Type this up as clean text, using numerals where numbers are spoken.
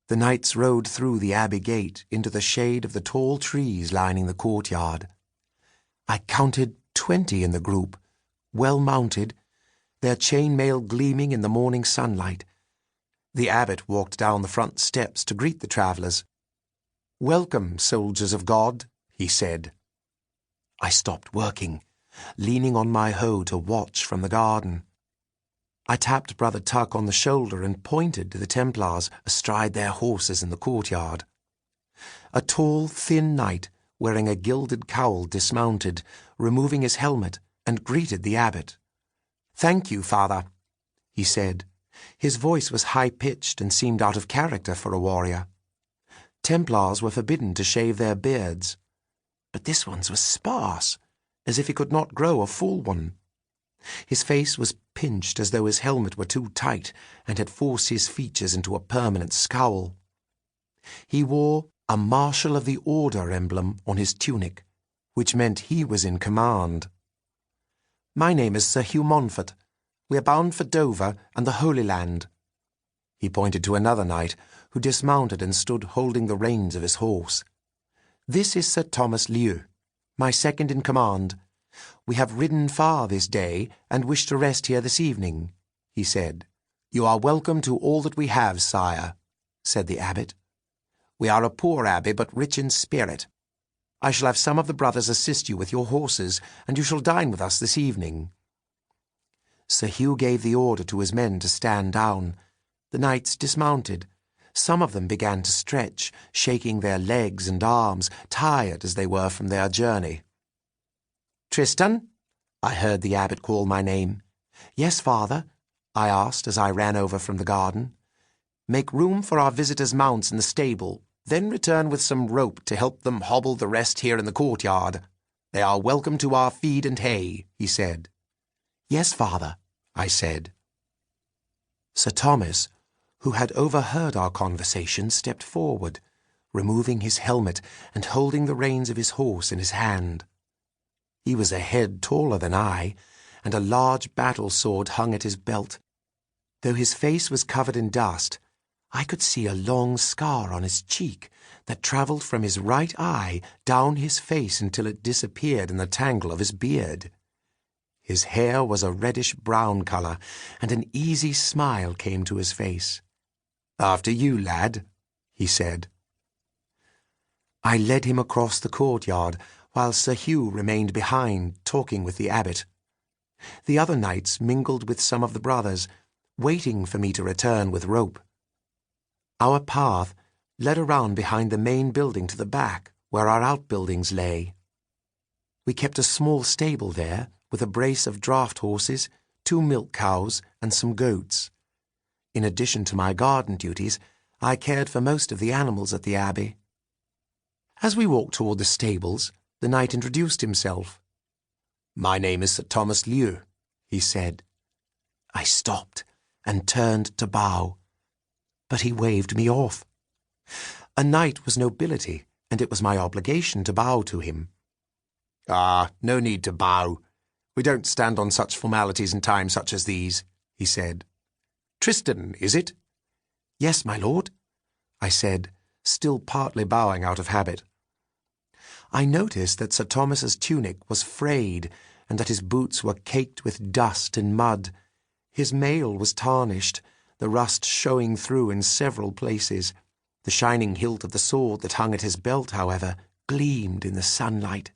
The knights rode through the abbey gate into the shade of the tall trees lining the courtyard. I counted 20 in the group, well mounted, their chainmail gleaming in the morning sunlight. The abbot walked down the front steps to greet the travellers. "Welcome, soldiers of God," he said. I stopped working, leaning on my hoe to watch from the garden. I tapped Brother Tuck on the shoulder and pointed to the Templars astride their horses in the courtyard. A tall, thin knight, wearing a gilded cowl, dismounted, removing his helmet, and greeted the abbot. "Thank you, Father," he said. His voice was high-pitched and seemed out of character for a warrior. Templars were forbidden to shave their beards, but this one's was sparse, as if he could not grow a full one. His face was pinched as though his helmet were too tight and had forced his features into a permanent scowl. He wore a Marshal of the Order emblem on his tunic, which meant he was in command. "My name is Sir Hugh Montfort. We are bound for Dover and the Holy Land." He pointed to another knight, who dismounted and stood holding the reins of his horse. "This is Sir Thomas Lieu, my second in command. We have ridden far this day and wish to rest here this evening," he said. "You are welcome to all that we have, sire," said the abbot. "We are a poor abbey, but rich in spirit. I shall have some of the brothers assist you with your horses, and you shall dine with us this evening." Sir Hugh gave the order to his men to stand down. The knights dismounted. Some of them began to stretch, shaking their legs and arms, tired as they were from their journey. "Tristan?" I heard the abbot call my name. "Yes, Father," I asked as I ran over from the garden. "Make room for our visitors' mounts in the stable, then return with some rope to help them hobble the rest here in the courtyard. They are welcome to our feed and hay," he said. "Yes, Father," I said. Sir Thomas, who had overheard our conversation, stepped forward, removing his helmet and holding the reins of his horse in his hand. He was a head taller than I, and a large battle sword hung at his belt. Though his face was covered in dust, I could see a long scar on his cheek that travelled from his right eye down his face until it disappeared in the tangle of his beard. His hair was a reddish-brown colour, and an easy smile came to his face. "After you, lad," he said. I led him across the courtyard, while Sir Hugh remained behind, talking with the abbot. The other knights mingled with some of the brothers, waiting for me to return with rope. Our path led around behind the main building to the back, where our outbuildings lay. We kept a small stable there, with a brace of draught horses, 2 milk cows, and some goats. In addition to my garden duties, I cared for most of the animals at the abbey. As we walked toward the stables, the knight introduced himself. "My name is Sir Thomas Lieu," he said. I stopped and turned to bow, but he waved me off. A knight was nobility, and it was my obligation to bow to him. "Ah, no need to bow. We don't stand on such formalities in times such as these," he said. "Tristan, is it?" "Yes, my lord," I said, still partly bowing out of habit. I noticed that Sir Thomas's tunic was frayed, and that his boots were caked with dust and mud. His mail was tarnished, the rust showing through in several places. The shining hilt of the sword that hung at his belt, however, gleamed in the sunlight.